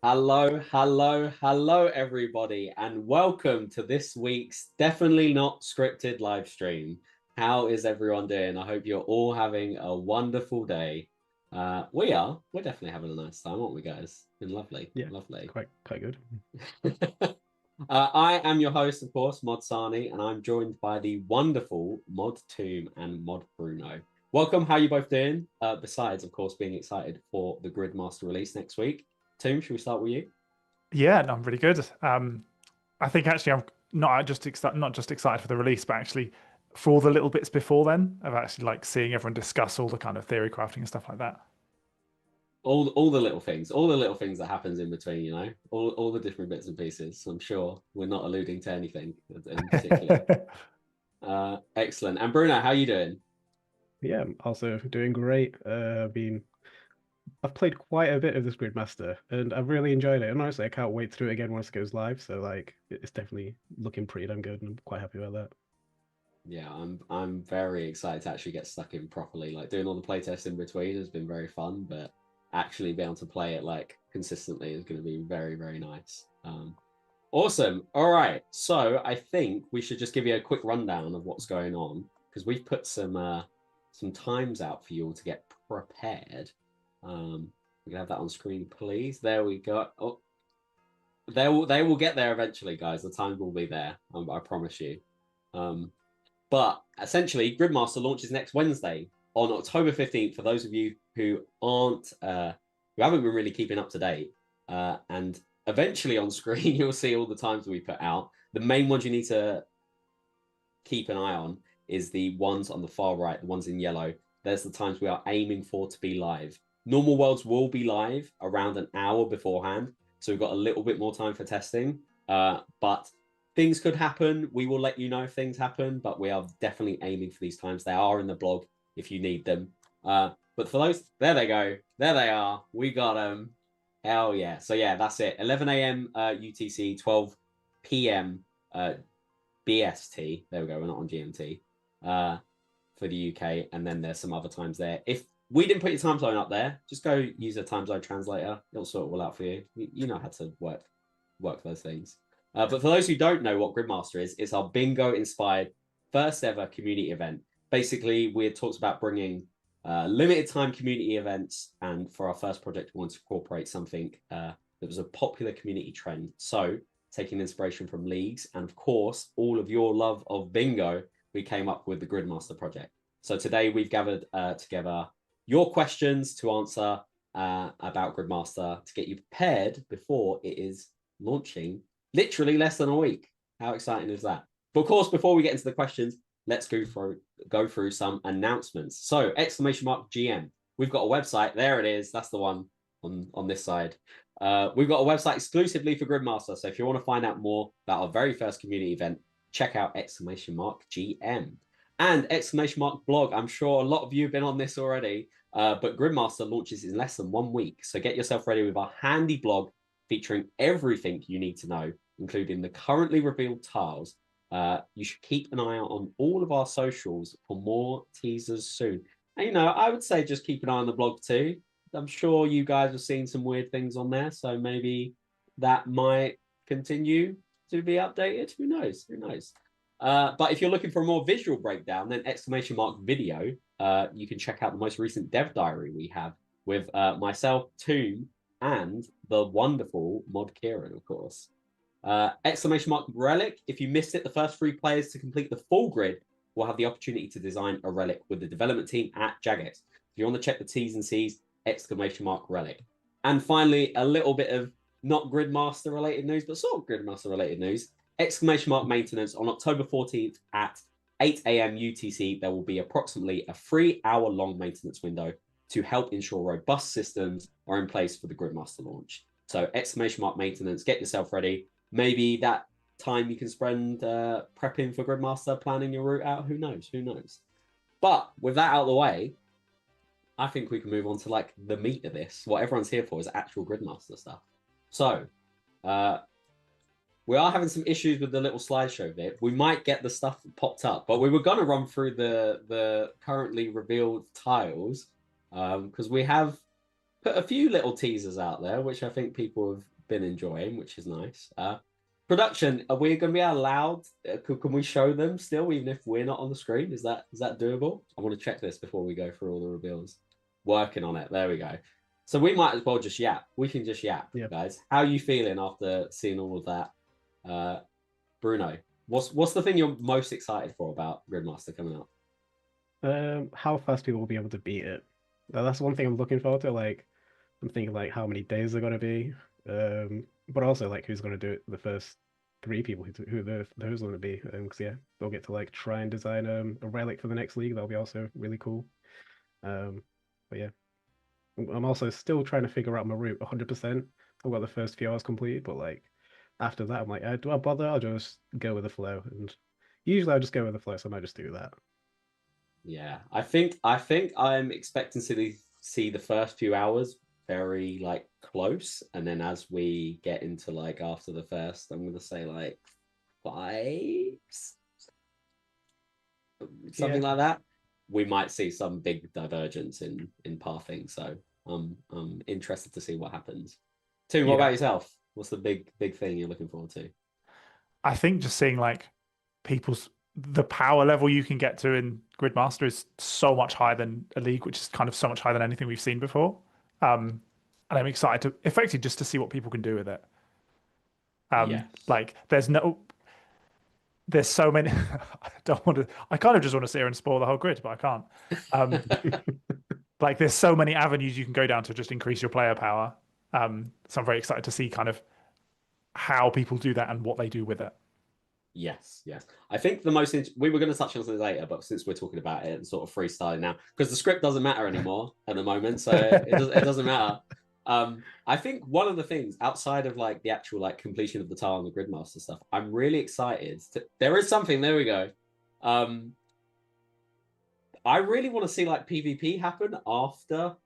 Hello, everybody, and welcome to this week's definitely not scripted live stream. How is everyone doing? I hope you're all having a wonderful day. We're definitely having a nice time, aren't we, guys? It's been lovely. Yeah, lovely. Quite good. I am your host, of course, Mods Sarnie, and I'm joined by the wonderful Mod Tomb and Mod Bruno. Welcome. How are you both doing? Besides, of course, being excited for the Gridmaster release next week. Tomb, should we start with you? Yeah, no, I'm really good. I think actually I'm not just excited for the release, but actually for all the little bits before then of actually like seeing everyone discuss all the kind of theory crafting and stuff like that. All the little things that happens in between, you know, all the different bits and pieces. I'm sure we're not alluding to anything in particular. Excellent. And Bruno, how are you doing? Yeah, I'm also doing great. I've played quite a bit of this Gridmaster, and I've really enjoyed it. And honestly, I can't wait to do it again once it goes live. So like, it's definitely looking pretty damn good, and I'm quite happy about that. Yeah, I'm very excited to actually get stuck in properly. Like doing all the playtests in between has been very fun, but actually being able to play it like consistently is going to be very, very nice. Awesome. All right, so I think we should just give you a quick rundown of what's going on, because we've put some times out for you all to get prepared. We can have that on screen, please. There we go. Oh, they will get there eventually, guys. The time will be there. I promise you. But essentially, Gridmaster launches next Wednesday on October 15th. For those of you who aren't, who haven't been really keeping up to date, and eventually on screen you'll see all the times we put out. The main ones you need to keep an eye on is the ones on the far right, the ones in yellow. There's the times we are aiming for to be live. Normal worlds will be live around an hour beforehand, so we've got a little bit more time for testing. But things could happen. We will let you know if things happen, but we are definitely aiming for these times. They are in the blog if you need them. But for those, there they go. There they are. We got them. Hell yeah. So yeah, that's it. 11 a.m. UTC, 12 p.m. BST. There we go. We're not on GMT. For the UK, and then there's some other times there. If we didn't put your time zone up there, just go use a time zone translator. It'll sort it all out for you. You know how to work those things. But for those who don't know what Gridmaster is, it's our bingo-inspired first ever community event. Basically, we had talked about bringing limited time community events, and for our first project, we wanted to incorporate something that was a popular community trend. So taking inspiration from leagues, and of course, all of your love of bingo, we came up with the Gridmaster project. So today we've gathered together your questions to answer about Gridmaster to get you prepared before it is launching literally less than a week. How exciting is that? But of course, before we get into the questions, let's go through some announcements. So !GM. We've got a website. There it is. That's the one on this side. We've got a website exclusively for Gridmaster. So if you want to find out more about our very first community event, check out !GM and !blog. I'm sure a lot of you have been on this already, but Gridmaster launches in less than 1 week. So get yourself ready with our handy blog featuring everything you need to know, including the currently revealed tiles. You should keep an eye out on all of our socials for more teasers soon. And, you know, I would say just keep an eye on the blog too. I'm sure you guys have seen some weird things on there, so maybe that might continue to be updated. Who knows? Who knows? But if you're looking for a more visual breakdown, then !video. You can check out the most recent dev diary we have with myself, Tomb, and the wonderful Mod Kieran, of course. !Relic. If you missed it, the first 3 players to complete the full grid will have the opportunity to design a relic with the development team at Jagex. If you want to check the T's and C's, ! Relic. And finally, a little bit of not Gridmaster related news, but sort of Gridmaster related news. ! Maintenance on October 14th at 8 a.m. UTC. There will be approximately a 3-hour-long maintenance window to help ensure robust systems are in place for the Gridmaster launch. So ! Maintenance, get yourself ready. Maybe that time you can spend prepping for Gridmaster, planning your route out. Who knows? Who knows? But with that out of the way, I think we can move on to like the meat of this. What everyone's here for is actual Gridmaster stuff. So we are having some issues with the little slideshow bit. We might get the stuff popped up, but we were going to run through the currently revealed tiles because we have put a few little teasers out there, which I think people have been enjoying, which is nice. Production, are we going to be allowed? Can we show them still, even if we're not on the screen? Is that doable? I want to check this before we go through all the reveals. Working on it. There we go. So we might as well just yap. We can just yap, guys. How are you feeling after seeing all of that? Bruno, what's the thing you're most excited for about Gridmaster coming up? How fast people will be able to beat it. That's one thing I'm looking forward to. Like, I'm thinking like how many days they're going to be. But also like who's going to do it, the first 3 people who those going to be, because they'll get to like try and design a relic for the next league. That'll be also really cool. But yeah, I'm also still trying to figure out my route 100%. I've got the first few hours completed, but like after that I'm like, do I bother? I'll just go with the flow, and usually I just go with the flow, so I might just do that. Yeah, I think I'm expecting to see the first few hours very like close, and then as we get into like after the first, I'm gonna say like 5, something like that, we might see some big divergence in pathing. So I'm interested to see what happens. Tim, what about yourself? What's the big thing you're looking forward to? I think just seeing like the power level you can get to in Gridmaster is so much higher than a league, which is kind of so much higher than anything we've seen before. And I'm excited to effectively just to see what people can do with it. Like there's so many. I kind of just want to sit here and spoil the whole grid, but I can't. Like there's so many avenues you can go down to just increase your player power. So I'm very excited to see kind of how people do that and what they do with it. Yes. I think the most we were going to touch on this later, but since we're talking about it and sort of freestyling now, because the script doesn't matter anymore at the moment, so it doesn't matter. I think one of the things outside of like the actual like completion of the tile and the Gridmaster stuff, I'm really excited. There is something. There we go. I really want to see like PvP happen after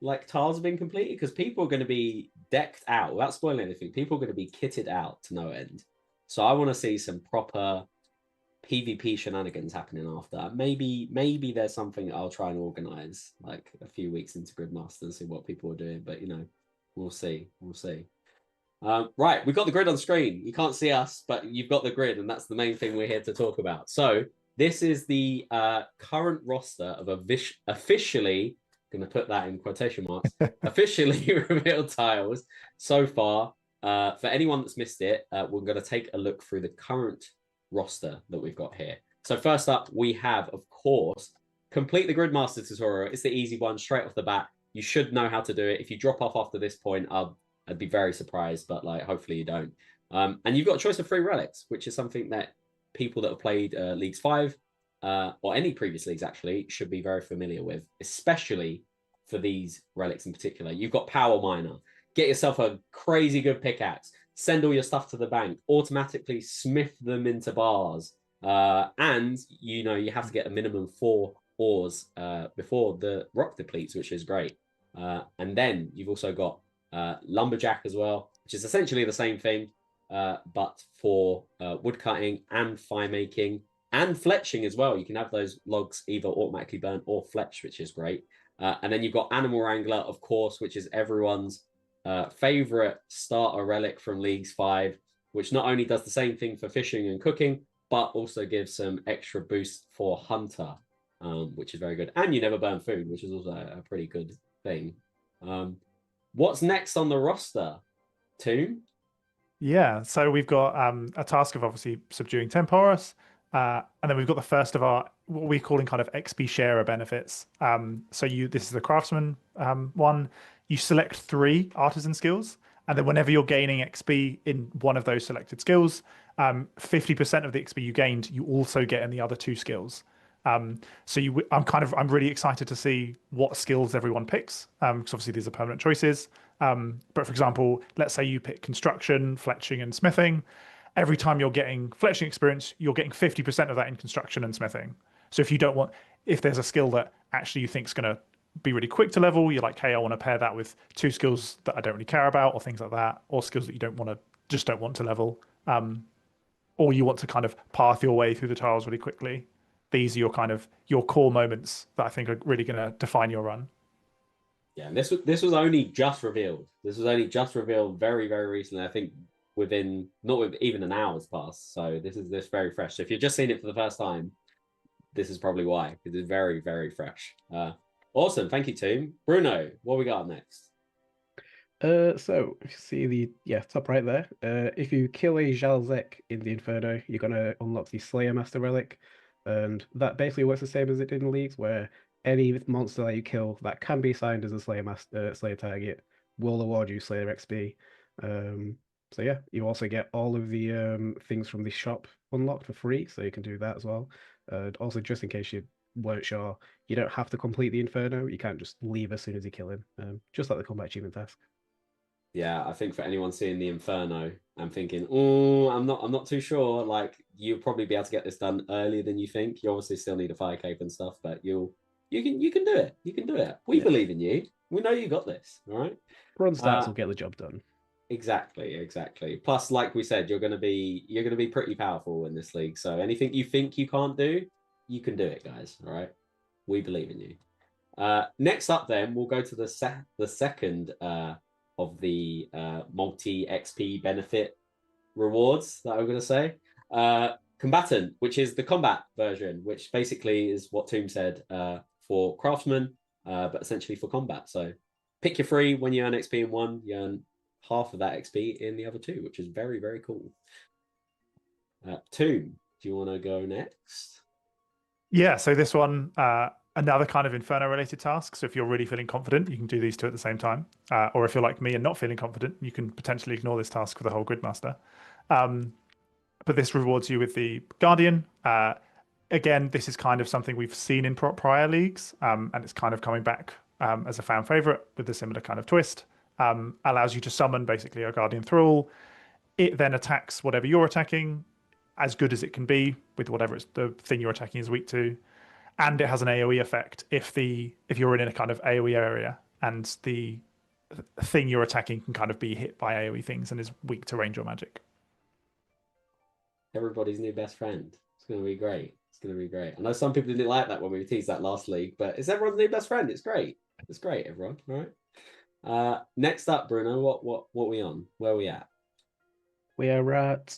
like tiles have been completed, because people are going to be decked out without spoiling anything. People are going to be kitted out to no end. So I want to see some proper PvP shenanigans happening after. Maybe there's something I'll try and organize like a few weeks into Gridmaster and see what people are doing. But we'll see. Right, we've got the grid on screen. You can't see us, but you've got the grid, and that's the main thing we're here to talk about. So this is the current roster of officially, going to put that in quotation marks, officially revealed tiles so far. For anyone that's missed it, we're going to take a look through the current roster that we've got here. So first up, we have, of course, complete the Gridmaster tutorial. It's the easy one, straight off the bat. You should know how to do it. If you drop off after this point, I'd be very surprised, but like hopefully you don't. And you've got a choice of 3 relics, which is something that people that have played Leagues 5 or any previous leagues actually should be very familiar with, especially for these relics in particular. You've got Power Miner. Get yourself a crazy good pickaxe. Send all your stuff to the bank. Automatically smith them into bars. And, you have to get a minimum 4 ores before the rock depletes, which is great. And then you've also got Lumberjack as well, which is essentially the same thing, but for wood cutting and fire making and fletching as well. You can have those logs either automatically burn or fletch, which is great. And then you've got Animal Wrangler, of course, which is everyone's favorite starter relic from Leagues 5, which not only does the same thing for fishing and cooking, but also gives some extra boost for Hunter, which is very good. And you never burn food, which is also a pretty good thing. What's next on the roster, Toon? Yeah, so we've got a task of obviously subduing Temporis, and then we've got the first of our what we're calling kind of XP sharer benefits. So this is the craftsman one. You select 3 artisan skills, and then whenever you're gaining XP in one of those selected skills, 50% of the XP you gained, you also get in the other 2 skills. So I'm really excited to see what skills everyone picks, because obviously these are permanent choices. But for example, let's say you pick construction, fletching, and smithing. Every time you're getting fletching experience, you're getting 50% of that in construction and smithing. So if there's a skill that actually you think is going to be really quick to level, you're like, hey, I want to pair that with 2 skills that I don't really care about, or things like that, or skills that you don't want to level, or you want to kind of path your way through the tiles really quickly. These are your core moments that I think are really going to define your run. Yeah, and this was only just revealed. This was only just revealed very, very recently. I think not with even an hour's passed. So this is very fresh. So if you're just seeing it for the first time, this is probably why, because it's very, very fresh. Awesome, thank you, team. Bruno, what we got next? So if you see the top right there, if you kill a Jalzek in the Inferno, you're gonna unlock the Slayer Master Relic, and that basically works the same as it did in Leagues, where any monster that you kill that can be assigned as a Slayer target will award you Slayer XP. So yeah, you also get all of the things from the shop unlocked for free, so you can do that as well. And also, just in case you weren't sure, you don't have to complete the Inferno. You can't just leave as soon as you kill him, just like the combat achievement task. Yeah, I think for anyone seeing the Inferno and thinking, oh, I'm not too sure, like you'll probably be able to get this done earlier than you think. You obviously still need a fire cape and stuff, but you can do it. You can do it. We believe in you. We know you got this. All right. Run stats will get the job done. Exactly. Plus, like we said, you're gonna be pretty powerful in this league. So anything you think you can't do, you can do it, guys. All right. We believe in you. Next up, then we'll go to the second of the multi XP benefit rewards that I'm going to say. Combatant, which is the combat version, which basically is what Toom said for craftsman, but essentially for combat. So pick your 3. When you earn XP in one, you earn half of that XP in the other 2, which is very, very cool. Toom, do you want to go next? Yeah, so this one, another kind of Inferno related task. So if you're really feeling confident, you can do these 2 at the same time. Or if you're like me and not feeling confident, you can potentially ignore this task for the whole Gridmaster. But this rewards you with the Guardian. Again, this is kind of something we've seen in prior leagues, and it's kind of coming back as a fan favorite with a similar kind of twist. Allows you to summon basically a Guardian Thrall. It then attacks whatever you're attacking as good as it can be with whatever the thing you're attacking is weak to. And it has an AoE effect if you're in a kind of AoE area and the thing you're attacking can kind of be hit by AoE things and is weak to range or magic. Everybody's new best friend. It's going to be great. It's going to be great. I know some people didn't like that when we teased that last league, but it's everyone's new best friend. It's great. It's great, everyone. All right. Next up, Bruno, what are we on? Where are we at? We are at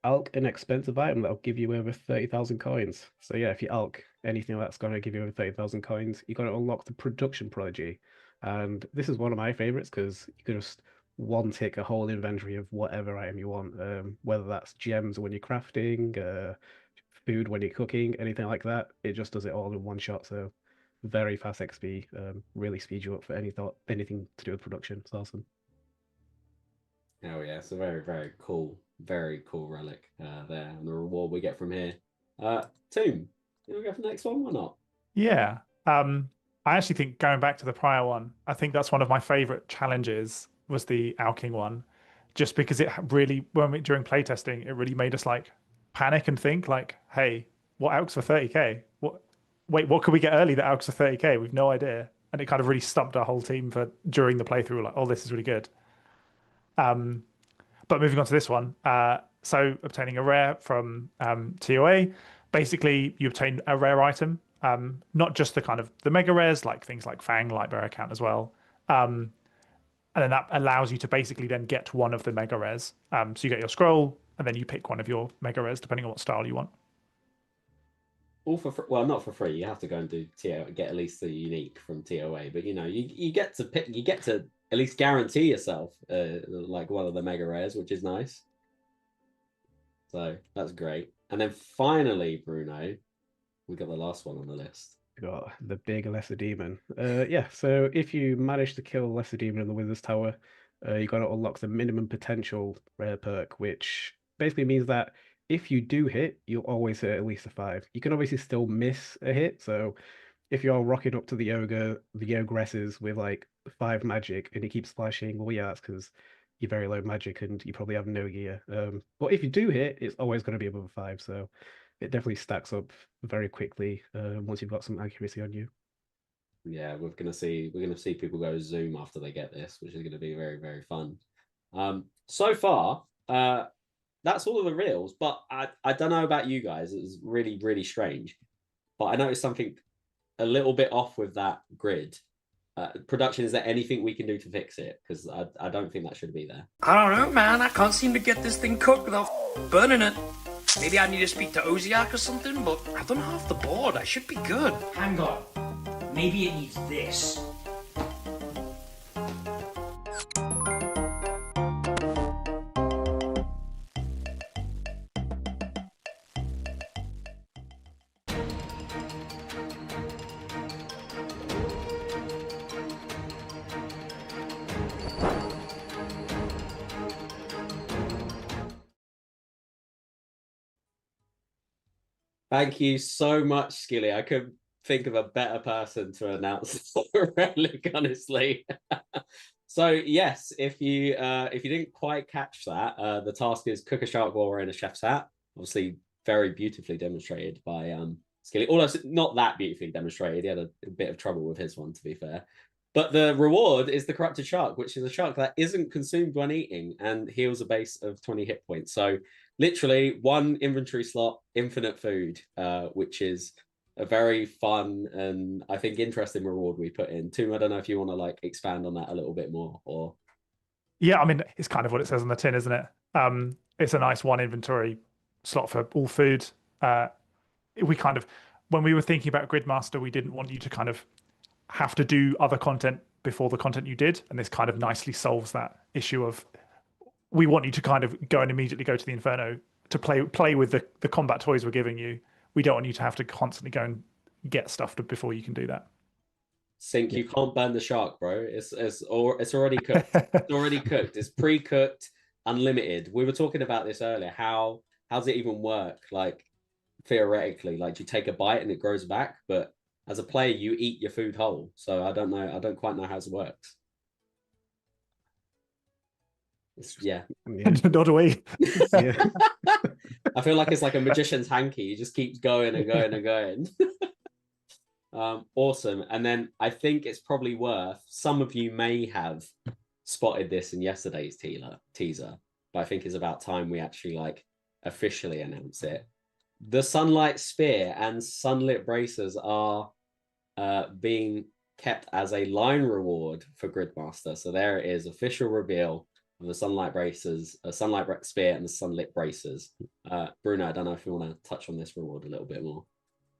Alk, an expensive item that'll give you over 30,000 coins. So yeah, if you Alk anything that's going to give you over 30,000 coins, you've got to unlock the Production Prodigy. And this is one of my favorites because you can just one-tick a whole inventory of whatever item you want, whether that's gems when you're crafting, food when you're cooking, anything like that. It just does it all in one shot. So very fast XP, really speeds you up for anything to do with production. It's awesome. Oh yeah, it's a very, very cool relic there, and the reward we get from here. Toom, you want to go for the next one or not? Yeah. I actually think going back to the prior one, I think that's one of my favorite challenges was the Alking one, just because it really, during playtesting, it really made us like panic and think like, hey, what Alks for 30k? What could we get early that Alks for 30k? We've no idea. And it kind of really stumped our whole team during the playthrough, like, oh, this is really good. But moving on to this one, so obtaining a rare from TOA, basically you obtain a rare item, not just the kind of the mega rares, like things like Fang, Lightbearer count as well. And then that allows you to basically then get one of the mega rares. So you get your scroll, and then you pick one of your mega rares depending on what style you want. All for free. Well, not for free. You have to go and do TOA, get at least the unique from TOA. But you know, you get to pick. You get to at least guarantee yourself like one of the mega rares, which is nice. So that's great. And then finally, Bruno, We got the last one on the list. Got the big Lesser Demon. Yeah, so if you manage to kill Lesser Demon in the Wizard's Tower, you got to unlock the minimum potential rare perk, which basically means that if you do hit, you'll always hit at least a 5. You can obviously still miss a hit, so if you're rocking up to the ogresses with like 5 magic and you keep splashing, well, yeah, that's because you're very low magic and you probably have no gear. But if you do hit, it's always going to be above a 5, so it definitely stacks up very quickly once you've got some accuracy on you. Yeah, we're gonna see people go Zoom after they get this, which is gonna be very, very fun. So far, that's all of the reels, but I don't know about you guys. It was really, really strange. But I noticed something a little bit off with that grid. Production, is there anything we can do to fix it? Because I don't think that should be there. I don't know, man. I can't seem to get this thing cooked without burning it. Maybe I need to speak to Oziak or something, but I've done half the board. I should be good. Hang on. Maybe it needs this. Thank you so much, Skilly. I couldn't think of a better person to announce Relic, honestly. So yes, if you didn't quite catch that, the task is cook a shark while wearing a chef's hat. Obviously, very beautifully demonstrated by Skilly. Although not that beautifully demonstrated. He had a bit of trouble with his one, to be fair. But the reward is the corrupted shark, which is a shark that isn't consumed when eating and heals a base of 20 hit points. So literally 1 inventory slot, infinite food, which is a very fun and I think interesting reward we put in. Toom, I don't know if you want to like expand on that a little bit more or. Yeah, I mean, it's kind of what it says on the tin, isn't it? It's a nice 1 inventory slot for all food. We kind of, when we were thinking about Gridmaster, we didn't want you to kind of have to do other content before the content you did. And this kind of nicely solves that issue of, we want you to kind of go and immediately go to the Inferno to play with the combat toys we're giving you. We don't want you to have to constantly go and get stuff before you can do that. Sink, you can't burn the shark, bro. It's already cooked. It's already cooked. It's pre-cooked, unlimited. We were talking about this earlier. How does it even work? Like theoretically, like you take a bite and it grows back, but as a player, you eat your food whole. So I don't know. I don't quite know how it works. Yeah. Nod away. Yeah. I feel like it's like a magician's hanky. It just keeps going and going and going. Awesome. And then I think it's probably worth, some of you may have spotted this in yesterday's teaser, but I think it's about time we actually like officially announce it. The Sunlight Spear and Sunlit Bracers are being kept as a line reward for Gridmaster. So there it is, official reveal of the Sunlight Bracers, Sunlight Spear and the Sunlit Bracers. Bruno, I don't know if you want to touch on this reward a little bit more.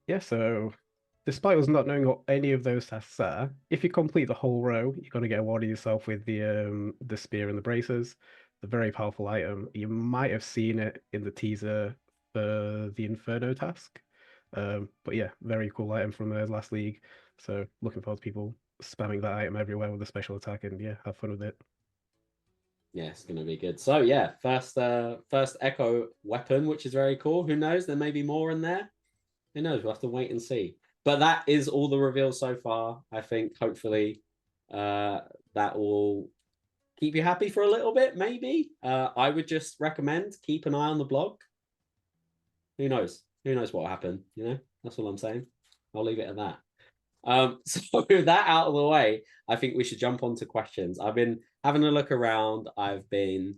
Yeah, so despite us not knowing what any of those tasks are, if you complete the whole row, you're going to get awarded yourself with the spear and the bracers. The very powerful item. You might have seen it in the teaser for the Inferno task. But yeah, very cool item from the last league. So looking forward to people spamming that item everywhere with a special attack and yeah, have fun with it. Yeah, it's going to be good. So yeah, first Echo weapon, which is very cool. Who knows? There may be more in there. Who knows? We'll have to wait and see. But that is all the reveals so far. I think hopefully that will keep you happy for a little bit, maybe. I would just recommend keep an eye on the blog. Who knows? Who knows what will happen? You know, that's all I'm saying. I'll leave it at that. So with that out of the way, I think we should jump on to questions. I've been having a look around. I've been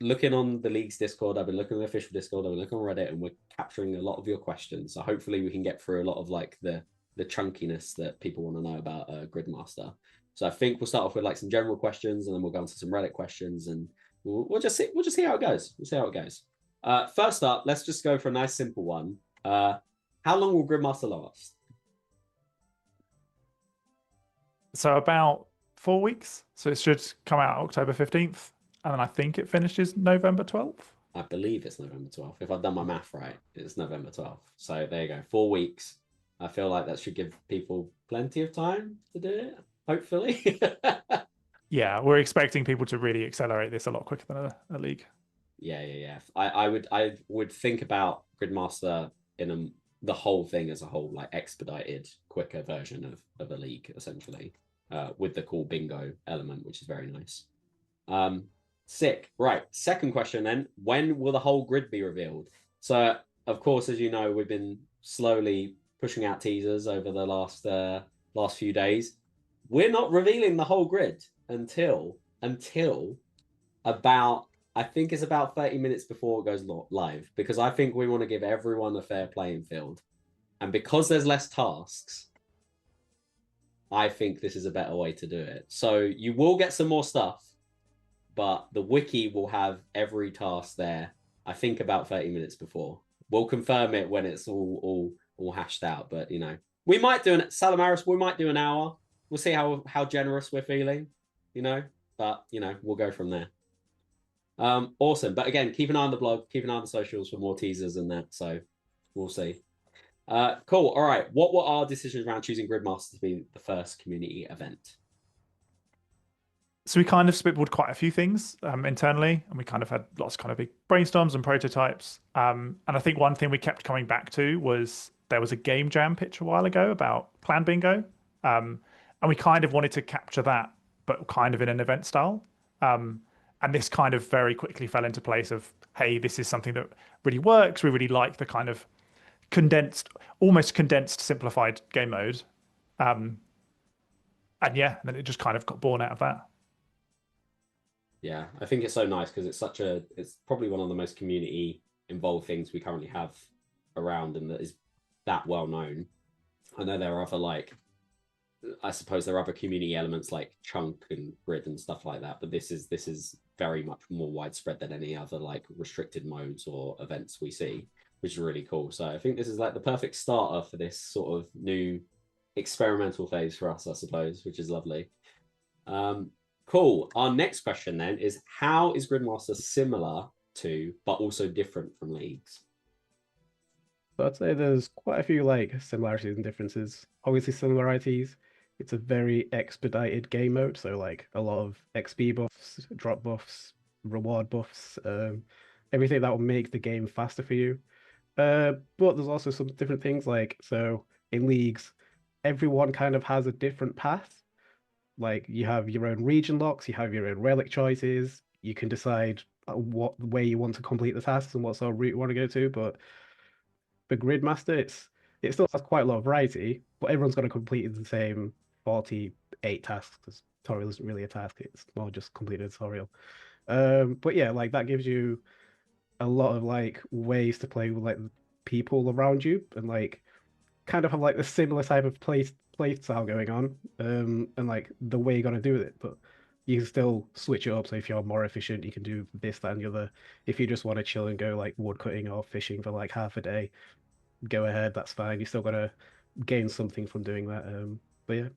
looking on the league's Discord. I've been looking at the official Discord. I've been looking on Reddit, and we're capturing a lot of your questions. So hopefully we can get through a lot of like the chunkiness that people want to know about Gridmaster. So I think we'll start off with like some general questions, and then we'll go into some Reddit questions, and we'll just see how it goes. We'll see how it goes. First up, let's just go for a nice simple one. How long will Gridmaster last? So about 4 weeks. So it should come out October 15th. And then I think it finishes November 12th. I believe it's November 12th. If I've done my math right, it's November 12th. So there you go, 4 weeks. I feel like that should give people plenty of time to do it, hopefully. Yeah, we're expecting people to really accelerate this a lot quicker than a league. Yeah. I would think about Gridmaster in the whole thing as a whole, like expedited, quicker version of a league, essentially, with the cool bingo element, which is very nice. Sick. Right. Second question then. When will the whole grid be revealed? So, of course, as you know, we've been slowly pushing out teasers over the last few days. We're not revealing the whole grid until about, I think it's about 30 minutes before it goes live, because I think we want to give everyone a fair playing field. And because there's less tasks, I think this is a better way to do it. So you will get some more stuff, but the wiki will have every task there, I think about 30 minutes before. We'll confirm it when it's all hashed out, but you know, we might do Salamaris, we might do an hour. We'll see how generous we're feeling, you know, but you know, we'll go from there. Awesome. But again, keep an eye on the blog, keep an eye on the socials for more teasers and that. So we'll see. Cool. All right. What were our decisions around choosing Gridmaster to be the first community event? So we kind of spitballed quite a few things internally, and we kind of had lots of kind of big brainstorms and prototypes. And I think one thing we kept coming back to was there was a game jam pitch a while ago about plan bingo. And we kind of wanted to capture that, but kind of in an event style. And this kind of very quickly fell into place of, hey, this is something that really works. We really like the kind of almost condensed, simplified game mode. And yeah, and then it just kind of got born out of that. Yeah, I think it's so nice because it's probably one of the most community involved things we currently have around, and that is that well known. I know there are other I suppose there are other community elements like chunk and grid and stuff like that, but this is very much more widespread than any other like restricted modes or events we see, which is really cool. So I think this is like the perfect starter for this sort of new experimental phase for us, I suppose, which is lovely. Cool. Our next question then is, how is Gridmaster similar to but also different from leagues? So I'd say there's quite a few like similarities and differences. Obviously similarities, it's a very expedited game mode, so like a lot of XP buffs, drop buffs, reward buffs, everything that will make the game faster for you. But there's also some different things, like, so in leagues, everyone kind of has a different path. Like you have your own region locks, you have your own relic choices, you can decide what way you want to complete the tasks and what sort of route you want to go to. But for Gridmaster, it still has quite a lot of variety, but everyone's going to complete the same 48 tasks, because tutorial isn't really a task, it's more just completing a tutorial. But yeah, like that gives you a lot of like ways to play with like the people around you, and like kind of have like a similar type of play style going on, and like the way you're gonna do it, but you can still switch it up. So if you're more efficient, you can do this, that, and the other. If you just want to chill and go like wood cutting or fishing for like half a day, go ahead, that's fine. You're still gonna gain something from doing that. But yeah,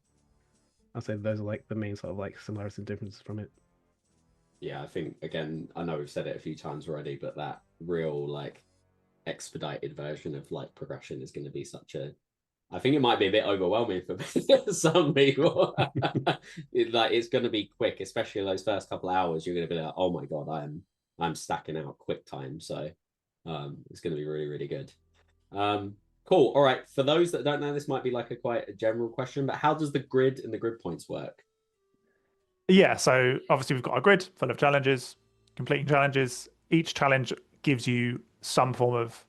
I'd say those are like the main sort of like similarities and differences from it. Yeah, I think again, I know we've said it a few times already, but that real like expedited version of like progression is going to be such a, I think it might be a bit overwhelming for some people. It's going to be quick, especially in those first couple of hours. You're going to be like, oh my god, I'm stacking out quick time. So it's going to be really, really good. Cool. All right. For those that don't know, this might be like quite a general question, but how does the grid and the grid points work? Yeah, so obviously we've got a grid full of challenges, completing challenges. Each challenge gives you some form of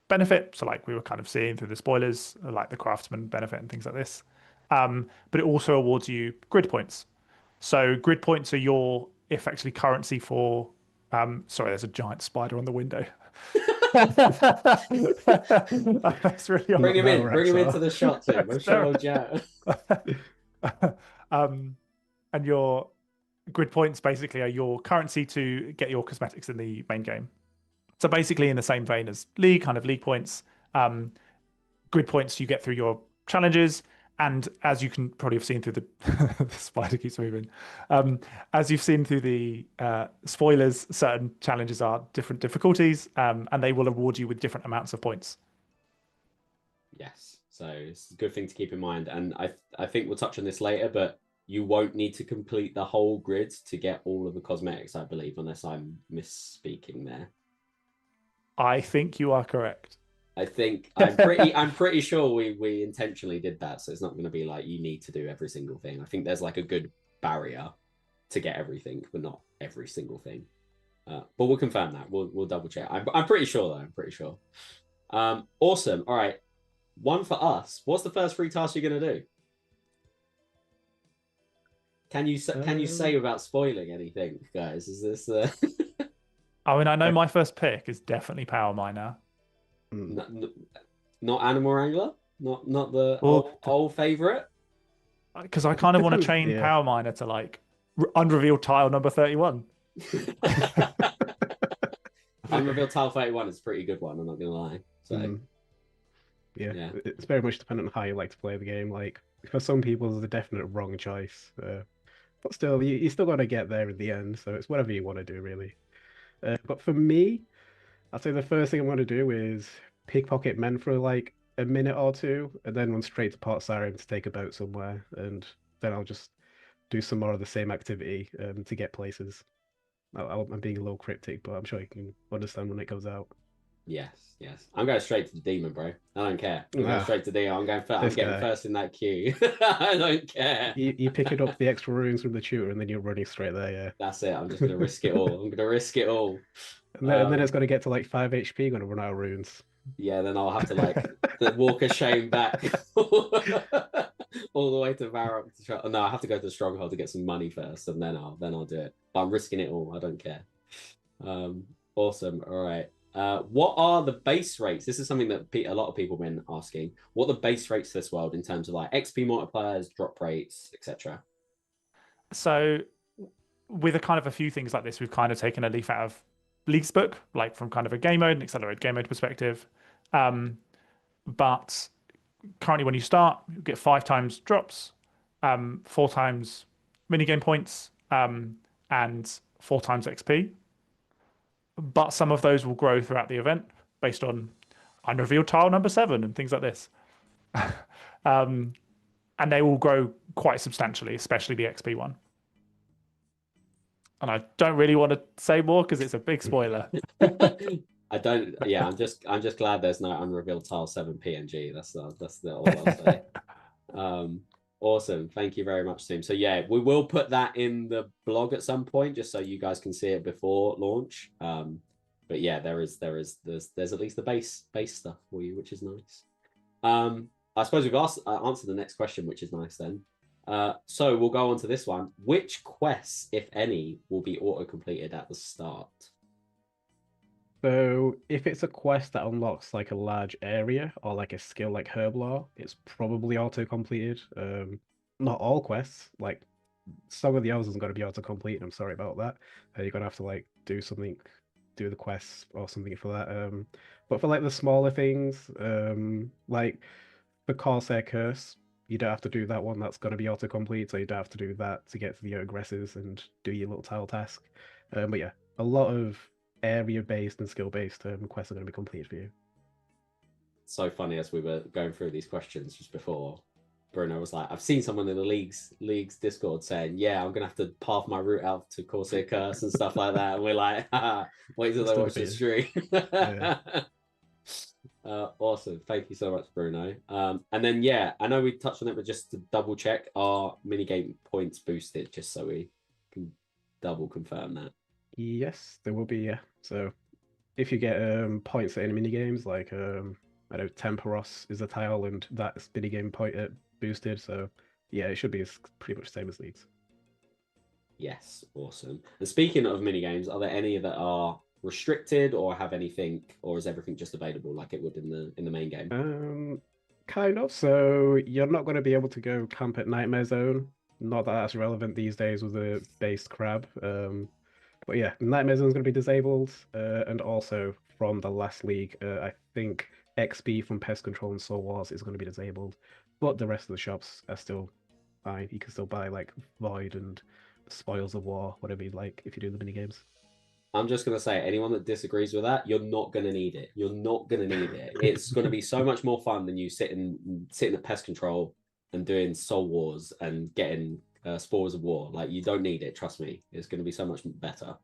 benefit. So like we were kind of seeing through the spoilers, like the craftsman benefit and things like this. But it also awards you grid points. So grid points are your effectively currency for, sorry, there's a giant spider on the window. That's really bring him into the shot, Tim. I'm sure Jack. And your grid points basically are your currency to get your cosmetics in the main game. So basically in the same vein as league, kind of league points, grid points you get through your challenges, And as you can probably have seen through the, the spider keeps moving. As you've seen through the spoilers, certain challenges are different difficulties, and they will award you with different amounts of points. Yes, so it's a good thing to keep in mind. And I think we'll touch on this later, but you won't need to complete the whole grid to get all of the cosmetics, I believe, unless I'm misspeaking there. I think you are correct. I think I'm pretty sure we intentionally did that, so it's not going to be like you need to do every single thing. I think there's like a good barrier to get everything, but not every single thing. But we'll confirm that. We'll double check. I'm pretty sure though. I'm pretty sure. Awesome. All right, one for us. What's the first 3 tasks you're going to do? Can you say without spoiling anything, guys? Is this? I mean, I know my first pick is definitely Power Miner. Not Animal Wrangler, not the old favorite. Because I kind of want to train Power Miner to like unrevealed tile number 31. Unrevealed tile 31 is a pretty good one. I'm not gonna lie. So yeah, it's very much dependent on how you like to play the game. Like for some people, there's a definite wrong choice, but still, you still got to get there in the end. So it's whatever you want to do, really. But for me, I'd say the first thing I want to do is pickpocket men for like a minute or two, and then run straight to Port Sarim to take a boat somewhere, and then I'll just do some more of the same activity to get places. I'm being a little cryptic, but I'm sure you can understand when it goes out. Yes. I'm going straight to the demon, bro. I don't care. I'm going straight to the demon. I'm getting first in that queue. I don't care. You picking up the extra runes from the tutor, and then you're running straight there. Yeah. That's it. I'm just going to risk it all. And then it's going to get to like 5 HP. Going to run out of runes. Yeah, then I'll have to like walk a shame back all the way to Varrock. No, I have to go to the stronghold to get some money first, and then I'll do it. But I'm risking it all. I don't care. Awesome. All right. What are the base rates? This is something that a lot of people have been asking. What are the base rates for this world in terms of like XP multipliers, drop rates, etc.? So with a kind of a few things like this, we've kind of taken a leaf out of League's book, like from kind of a game mode and accelerated game mode perspective. But currently when you start, you get 5 times drops, 4 times minigame points, and 4 times XP. But some of those will grow throughout the event based on unrevealed tile number 7 and things like this. And they will grow quite substantially, especially the XP one. And I don't really want to say more because it's a big spoiler. I don't. Yeah, I'm just glad there's no unrevealed tile 7 PNG. That's all I'll say. Awesome. Thank you very much, team. So yeah, we will put that in the blog at some point, just so you guys can see it before launch. But yeah, there's at least the base stuff for you, which is nice. I suppose we've answered the next question, which is nice then. So we'll go on to this one. Which quests, if any, will be auto-completed at the start? So if it's a quest that unlocks like a large area or like a skill like Herblore, it's probably auto-completed. Not all quests, like some of the others isn't going to be auto-complete. I'm sorry about that. You're going to have to like do the quests or something for that. But for like the smaller things, like the Corsair Curse, you don't have to do that one. That's going to be auto-complete, so you don't have to do that to get to the aggressors and do your little tile task. But yeah, a lot of area-based and skill-based quests are going to be completed for you. So funny, as we were going through these questions just before, Bruno was like, I've seen someone in the league's Discord saying, yeah, I'm going to have to path my route out to Corsair Curse and stuff like that. And we're like, wait till they watch the stream. Yeah. Awesome. Thank you so much, Bruno. And then, yeah, I know we touched on it, but just to double check, our minigame points boosted, just so we can double confirm that. Yes, there will be, yeah. So if you get points at any minigames, like, I know Temperos is a tile and that's minigame point boosted. So yeah, it should be pretty much the same as Leagues. Yes, awesome. And speaking of minigames, are there any that are restricted or have anything, or is everything just available like it would in the main game? Kind of. So you're not going to be able to go camp at Nightmare Zone. Not that that's relevant these days with the base crab. But yeah, Nightmare Zone is going to be disabled, and also from the last league, I think XP from Pest Control and Soul Wars is going to be disabled. but the rest of the shops are still fine. You can still buy like Void and Spoils of War, whatever you like, if you do the mini games. I'm just going to say, anyone that disagrees with that, you're not going to need it. You're not going to need it. It's going to be so much more fun than you sitting at pest control and doing soul wars and getting spores of war. Like, you don't need it. Trust me. It's going to be so much better.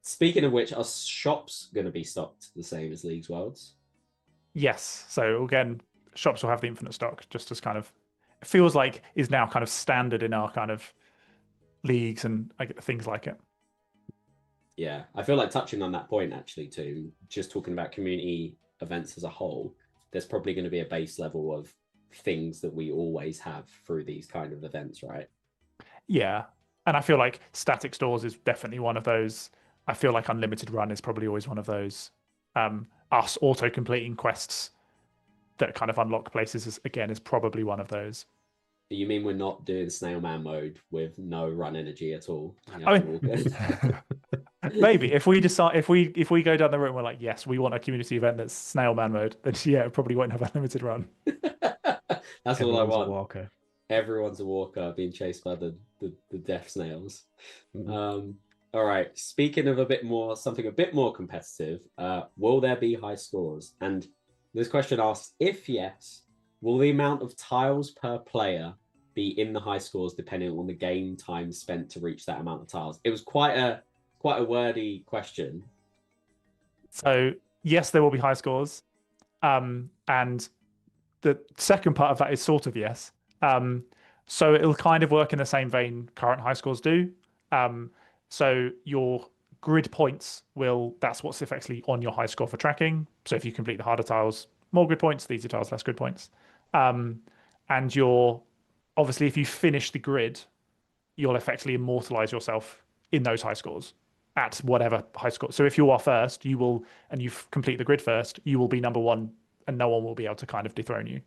Speaking of which, are shops going to be stocked the same as League's Worlds? Yes. So again, shops will have the infinite stock, just as kind of, it feels like is now kind of standard in our kind of leagues and things like it. Yeah, I feel like touching on that point actually too, just talking about community events as a whole, there's probably going to be a base level of things that we always have through these kind of events, right? Yeah, and I feel like static stores is definitely one of those. I feel like unlimited run is probably always one of those. Us auto completing quests that kind of unlock places is probably one of those. You mean we're not doing snail man mode with no run energy at all? I mean, maybe if we decide, if we go down the route and we're like, yes, we want a community event that's snail man mode, then yeah, it probably won't have unlimited run. That's all I Everyone's want. a walker. Everyone's a walker being chased by the death snails. Mhm. All right. Speaking of something a bit more competitive, will there be high scores? And this question asks, if yes, will the amount of tiles per player be in the high scores depending on the game time spent to reach that amount of tiles? It was quite a wordy question. So yes, there will be high scores, and the second part of that is sort of yes. So it'll kind of work in the same vein current high scores do. So your grid points that's what's effectively on your high score for tracking. So if you complete the harder tiles, more grid points, the easier tiles, less grid points. And obviously, if you finish the grid, you'll effectively immortalize yourself in those high scores at whatever high score. So if you are first, and you complete the grid first, you will be number one, and no one will be able to kind of dethrone you.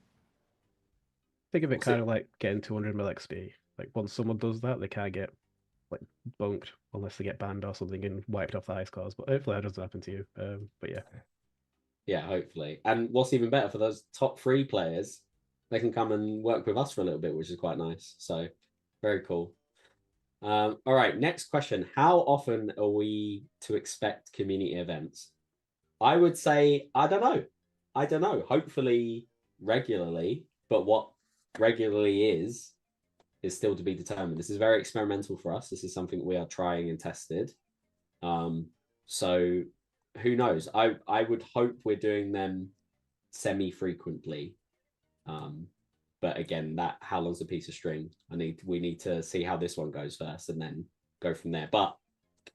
Think of it kind of like getting 200 mil XP. Like once someone does that, they can't get like bunked unless they get banned or something and wiped off the high scores. But hopefully that doesn't happen to you. But yeah. Yeah, hopefully. And what's even better for those top 3 players, they can come and work with us for a little bit, which is quite nice. So very cool. All right, next question. How often are we to expect community events? I would say, I don't know. Hopefully regularly, but what regularly is still to be determined. This is very experimental for us. This is something we are trying and tested. So who knows? I would hope we're doing them semi-frequently. But again, how long's a piece of string? We need to see how this one goes first and then go from there. But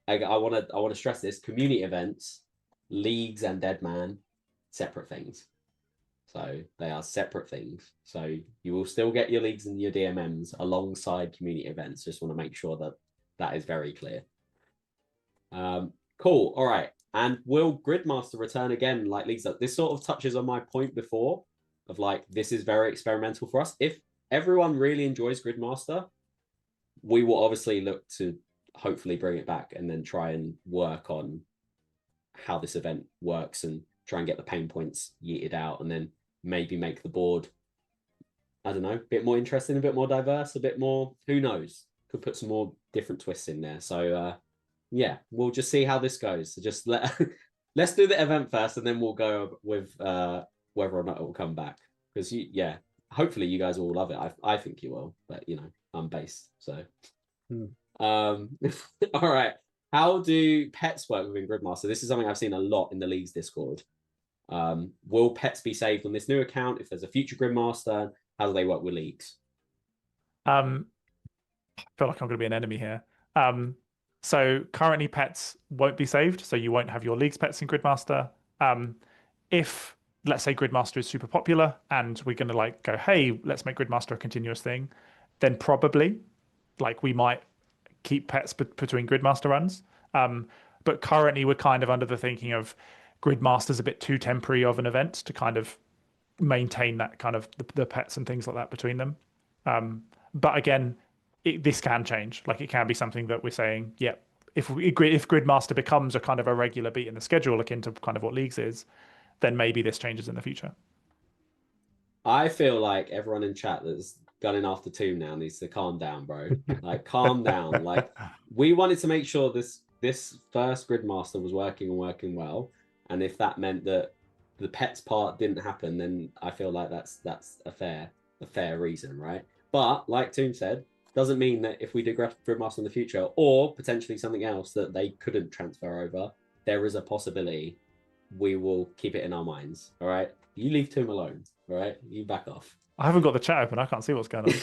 I want to stress this: community events, leagues, and Deadman, separate things. So they are separate things. So you will still get your leagues and your DMMs alongside community events. Just want to make sure that is very clear. Cool. All right. And will Gridmaster return again like leagues? This sort of touches on my point before of like, this is very experimental for us. If everyone really enjoys Gridmaster, we will obviously look to hopefully bring it back and then try and work on how this event works and try and get the pain points yeeted out and then maybe make the board, I don't know, a bit more interesting, a bit more diverse, a bit more, who knows, could put some more different twists in there. So yeah, we'll just see how this goes. So just let's do the event first and then we'll go with whether or not it will come back, because hopefully you guys will love it. I think you will, but I'm based, so all right. How do pets work within Gridmaster? This is something I've seen a lot in the league's Discord. Will pets be saved on this new account if there's a future Gridmaster? How do they work with leagues? I feel like I'm going to be an enemy here. So currently pets won't be saved, so you won't have your league's pets in Gridmaster. If, let's say, Gridmaster is super popular and we're going to go, hey, let's make Gridmaster a continuous thing, then probably we might keep pets between Gridmaster runs. But currently we're kind of under the thinking of Gridmaster's a bit too temporary of an event to kind of maintain that kind of the pets and things like that between them. But again, this can change. It can be something that we're saying, yeah, if Gridmaster becomes a kind of a regular beat in the schedule, akin to kind of what Leagues is, then maybe this changes in the future. I feel like everyone in chat that's gunning after Tomb now needs to calm down, bro. Like, calm down. Like, we wanted to make sure this first Gridmaster was working and working well, and if that meant that the pets part didn't happen, then I feel like that's a fair reason, right? But like Tomb said, doesn't mean that if we do Gridmaster in the future, or potentially something else that they couldn't transfer over, there is a possibility we will keep it in our minds. All right, you leave Tomb alone. All right, you back off. I haven't got the chat open. I can't see what's going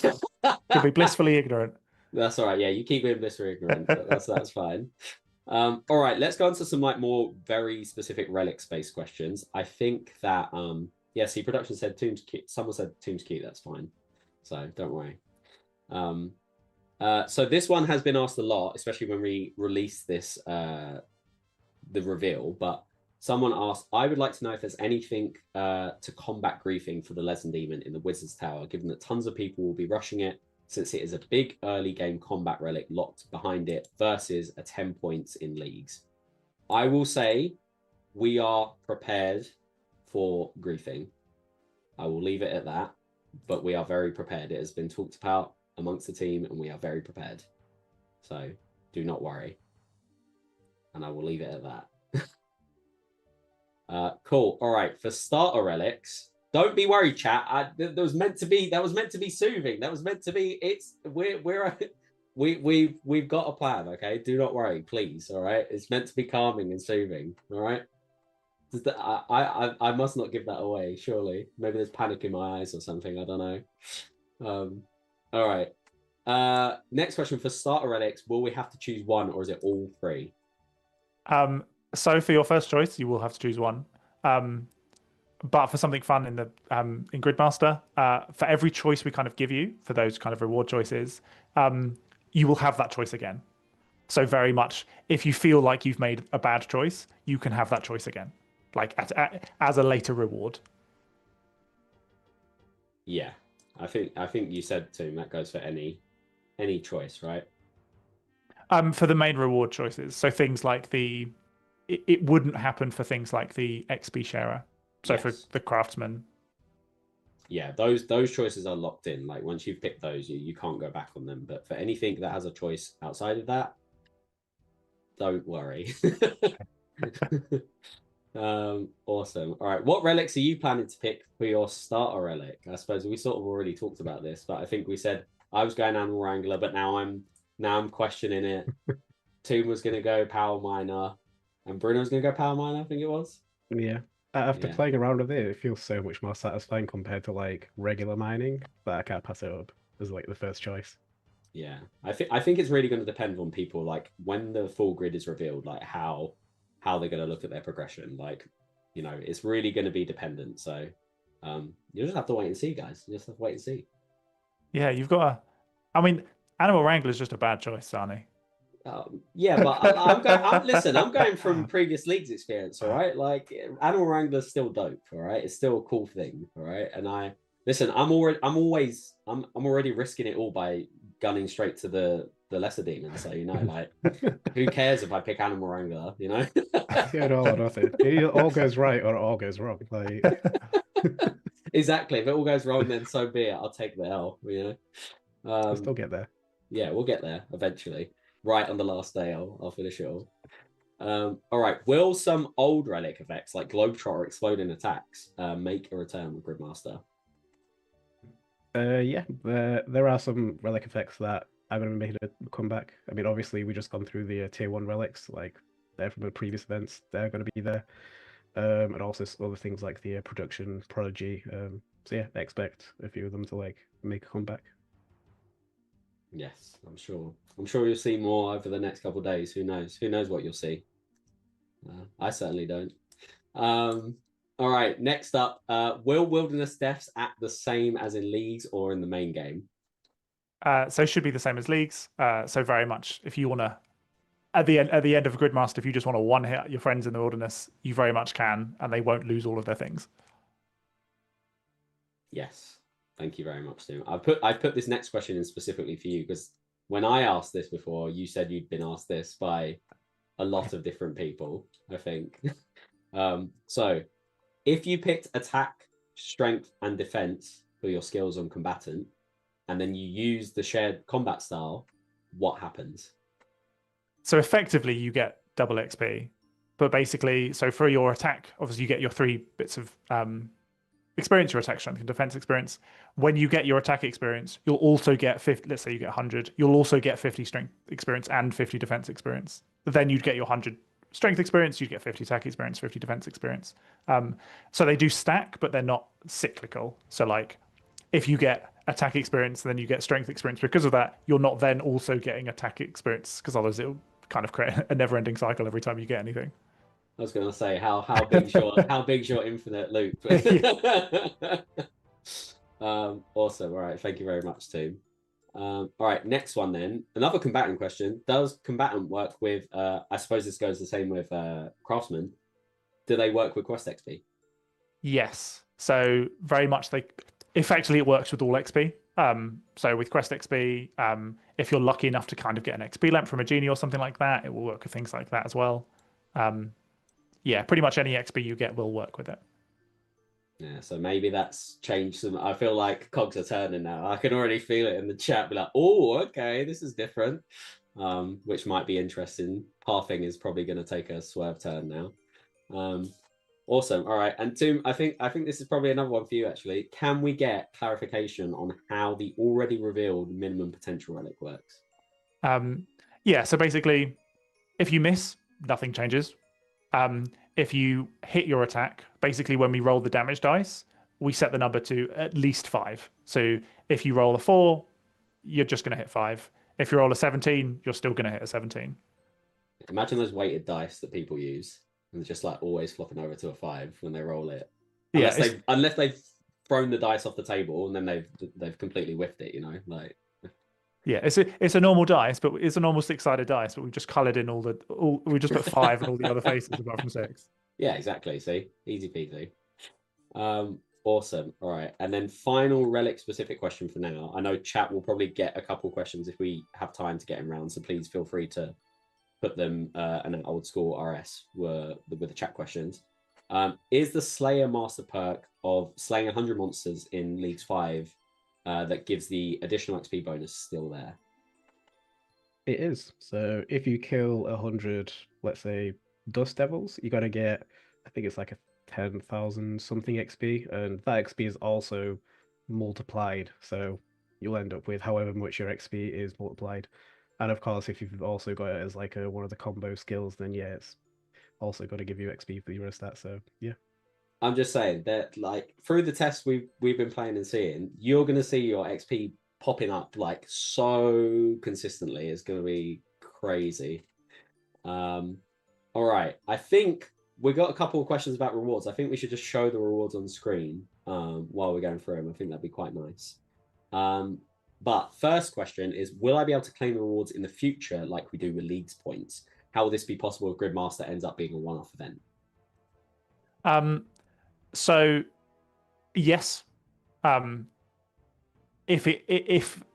on. Could be blissfully ignorant. That's all right. Yeah, you keep being blissfully ignorant. That's fine. All right, let's go on to some like more very specific relics based questions. I think that yeah, see, production said Tomb's cute. Someone said Tomb's cute. That's fine. So don't worry. So this one has been asked a lot, especially when we release this the reveal. But someone asked, I would like to know if there's anything to combat griefing for the Legend Demon in the Wizard's Tower, given that tons of people will be rushing it, since it is a big early game combat relic locked behind it versus a 10 points in leagues. I will say we are prepared for griefing. I will leave it at that, but we are very prepared. It has been talked about amongst the team and we are very prepared. So do not worry. And I will leave it at that. Cool. All right. For starter relics, don't be worried, chat. That was meant to be soothing. That was meant to be. We've got a plan. Okay. Do not worry, please. All right. It's meant to be calming and soothing. All right. I must not give that away. Surely, maybe there's panic in my eyes or something. I don't know. All right. Next question for starter relics: will we have to choose one, or is it all three? So for your first choice, you will have to choose one. But for something fun in the in Gridmaster, for every choice we kind of give you for those kind of reward choices, you will have that choice again. So very much, if you feel like you've made a bad choice, you can have that choice again, like as a later reward. Yeah, I think you said too. That goes for any choice, right? For the main reward choices, so things like it wouldn't happen for things like the XP sharer. So yes. For the craftsman. Yeah, those choices are locked in. Like once you've picked those, you can't go back on them. But for anything that has a choice outside of that, don't worry. Awesome. All right, what relics are you planning to pick for your starter relic? I suppose we sort of already talked about this, but I think we said I was going Animal Wrangler, but now I'm questioning it. Tomb was gonna go Power Miner, and Bruno was gonna go Power Miner, I think it was. Yeah. After playing around with it, it feels so much more satisfying compared to like regular mining that I can't pass it up as like the first choice. Yeah, I think it's really going to depend on people, like when the full grid is revealed, like how they're going to look at their progression. Like, you know, it's really going to be dependent. So you just have to wait and see, guys. You just have to wait and see. Yeah, you've got to. I mean, Animal Wrangler is just a bad choice, Sarnie. Yeah, but I'm going from previous leagues experience, all right? Like Animal Wrangler's still dope, all right? It's still a cool thing, all right? And I'm already risking it all by gunning straight to the lesser demon. So, you know, like who cares if I pick Animal Wrangler, you know? Yeah, no, nothing. It all goes right or it all goes wrong. Like exactly. If it all goes wrong, then so be it. I'll take the L, you know. We'll still get there. Yeah, we'll get there eventually. Right on the last day, I'll finish it all. All right. Will some old relic effects like Globetrotter exploding attacks make a return with Gridmaster? Yeah, there are some relic effects that are going to make a comeback. I mean, obviously, we just gone through the tier 1 relics, like they're from the previous events. They're going to be there, and also other things like the production prodigy. So yeah, I expect a few of them to like make a comeback. Yes, I'm sure you'll see more over the next couple of days. Who knows? Who knows what you'll see? I certainly don't. All right, next up, will Wilderness Deaths act the same as in leagues or in the main game? So it should be the same as leagues. So very much, if you want to, at the end of a Gridmaster, if you just want to one-hit your friends in the wilderness, you very much can, and they won't lose all of their things. Yes. Thank you very much, Tim. I put this next question in specifically for you because when I asked this before, you said you'd been asked this by a lot of different people, I think. So if you picked attack strength and defense for your skills on combatant, and then you use the shared combat style, what happens? So effectively, you get double XP. But basically, so for your attack, obviously you get your 3 bits of experience, your attack, strength, and defense experience. When you get your attack experience, you'll also get 50. Let's say you get 100. You'll also get 50 strength experience and 50 defense experience. Then you'd get your 100 strength experience. You'd get 50 attack experience, 50 defense experience. So they do stack, but they're not cyclical. So like, if you get attack experience, then you get strength experience. Because of that, you're not then also getting attack experience, because otherwise it'll kind of create a never-ending cycle every time you get anything. I was going to say how big's your infinite loop? Awesome. All right. Thank you very much, team. All right. Next one then. Another combatant question. Does combatant work with? I suppose this goes the same with craftsmen. Do they work with quest XP? Yes. So very much effectively it works with all XP. So with quest XP, if you're lucky enough to kind of get an XP lamp from a genie or something like that, it will work with things like that as well. Yeah, pretty much any XP you get will work with it. Yeah, so maybe that's changed some. I feel like cogs are turning now. I can already feel it in the chat. Be like, oh, okay, this is different, which might be interesting. Pathing is probably going to take a swerve turn now. Awesome. All right, and Tim, I think this is probably another one for you actually. Can we get clarification on how the already revealed minimum potential relic works? Yeah. So basically, if you miss, nothing changes. If you hit your attack, basically when we roll the damage dice, we set the number to at least 5. So if you roll a 4, you're just going to hit 5. If you roll a 17, you're still going to hit a 17. Imagine those weighted dice that people use, and they're just like always flopping over to a 5 when they roll it. Unless they've thrown the dice off the table and then they've completely whiffed it, you know, like. Yeah, it's a normal dice, but it's a normal 6-sided dice, but we've just coloured in we just put 5 and all the other faces apart from 6. Yeah, exactly. See, easy peasy. Awesome. All right, and then final relic specific question for now. I know chat will probably get a couple questions if we have time to get them round, so please feel free to put them in an old school RS with the chat questions. Is the Slayer Master perk of slaying 100 monsters in Leagues 5 that gives the additional XP bonus still there? It is. So if you kill 100, let's say, Dust Devils, you got to get, I think it's like a 10,000 something XP, and that XP is also multiplied. So you'll end up with however much your XP is multiplied. And of course, if you've also got it as like one of the combo skills, then yeah, it's also got to give you XP for your stats. So yeah. I'm just saying that, like, through the tests we've been playing and seeing, you're going to see your XP popping up like so consistently. It's going to be crazy. All right, I think we got a couple of questions about rewards. I think we should just show the rewards on screen while we're going through them. I think that'd be quite nice. But first question is, will I be able to claim the rewards in the future like we do with Leagues points? How will this be possible if Gridmaster ends up being a one-off event? So, yes. If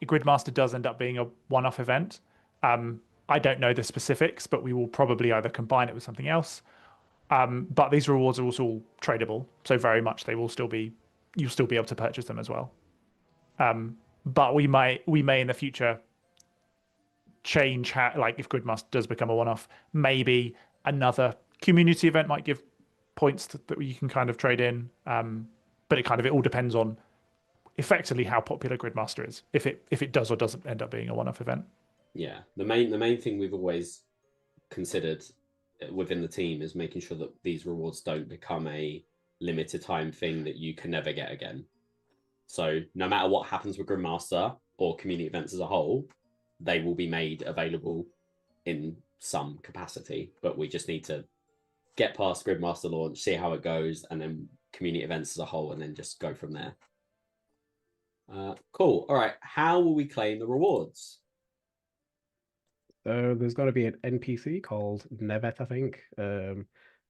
Gridmaster does end up being a one-off event, I don't know the specifics, but we will probably either combine it with something else. But these rewards are also all tradable, so very much you'll still be able to purchase them as well. But we may in the future change how, like, if Gridmaster does become a one-off, maybe another community event might give points that you can kind of trade in. But it all depends on effectively how popular Gridmaster is, if it does or doesn't end up being a one-off event. Yeah, the main thing we've always considered within the team is making sure that these rewards don't become a limited time thing that you can never get again. So no matter what happens with Gridmaster or community events as a whole, they will be made available in some capacity, but we just need to get past Gridmaster launch, see how it goes, and then community events as a whole, and then just go from there. Cool. All right. How will we claim the rewards? So there's got to be an NPC called Nevet, I think. I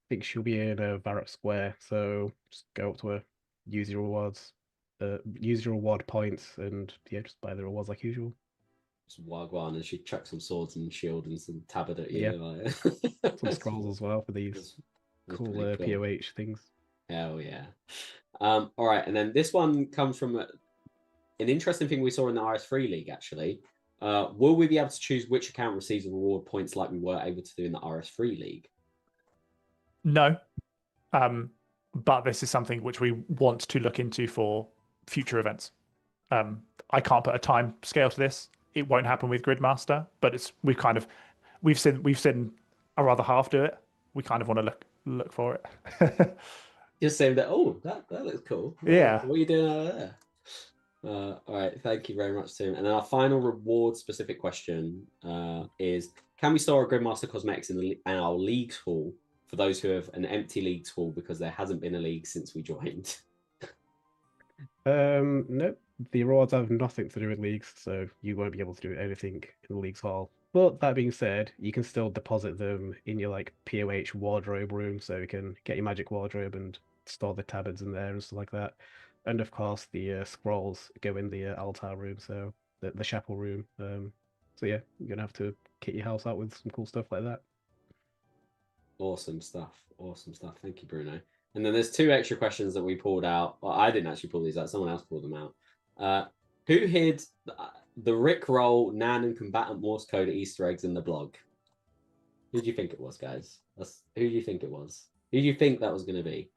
think she'll be in a Varrock Square. So just go up to her, use your rewards, use your reward points, and yeah, just buy the rewards like usual. Just Wagwan, and she chucks some swords and shield and some tabard at you. Yeah. Like... Some scrolls as well for these cool POH things. Hell yeah. All right, and then this one comes from an interesting thing we saw in the RS3 League, actually. Will we be able to choose which account receives reward points like we were able to do in the RS3 League? No. But this is something which we want to look into for future events. I can't put a time scale to this. It won't happen with Gridmaster, but we've seen our other half do it. We kind of want to look for it. Just saying that. Oh, that looks cool. Yeah. What are you doing over there? All right, thank you very much, Tim. And then our final reward-specific question is: can we store a Gridmaster cosmetics in our league hall for those who have an empty league hall because there hasn't been a league since we joined? Nope. The rewards have nothing to do with leagues, so you won't be able to do anything in the league's hall. But that being said, you can still deposit them in your like POH wardrobe room, so you can get your magic wardrobe and store the tabards in there and stuff like that. And of course, the scrolls go in the altar room, so the chapel room. So yeah, you're gonna have to kit your house out with some cool stuff like that. Awesome stuff. Awesome stuff. Thank you, Bruno. And then there's 2 extra questions that we pulled out. Well, I didn't actually pull these out. Someone else pulled them out. Who hid the Rickroll, Nan, and Combatant Morse code Easter eggs in the blog? Who do you think it was, guys? Who do you think it was? Who do you think that was going to be?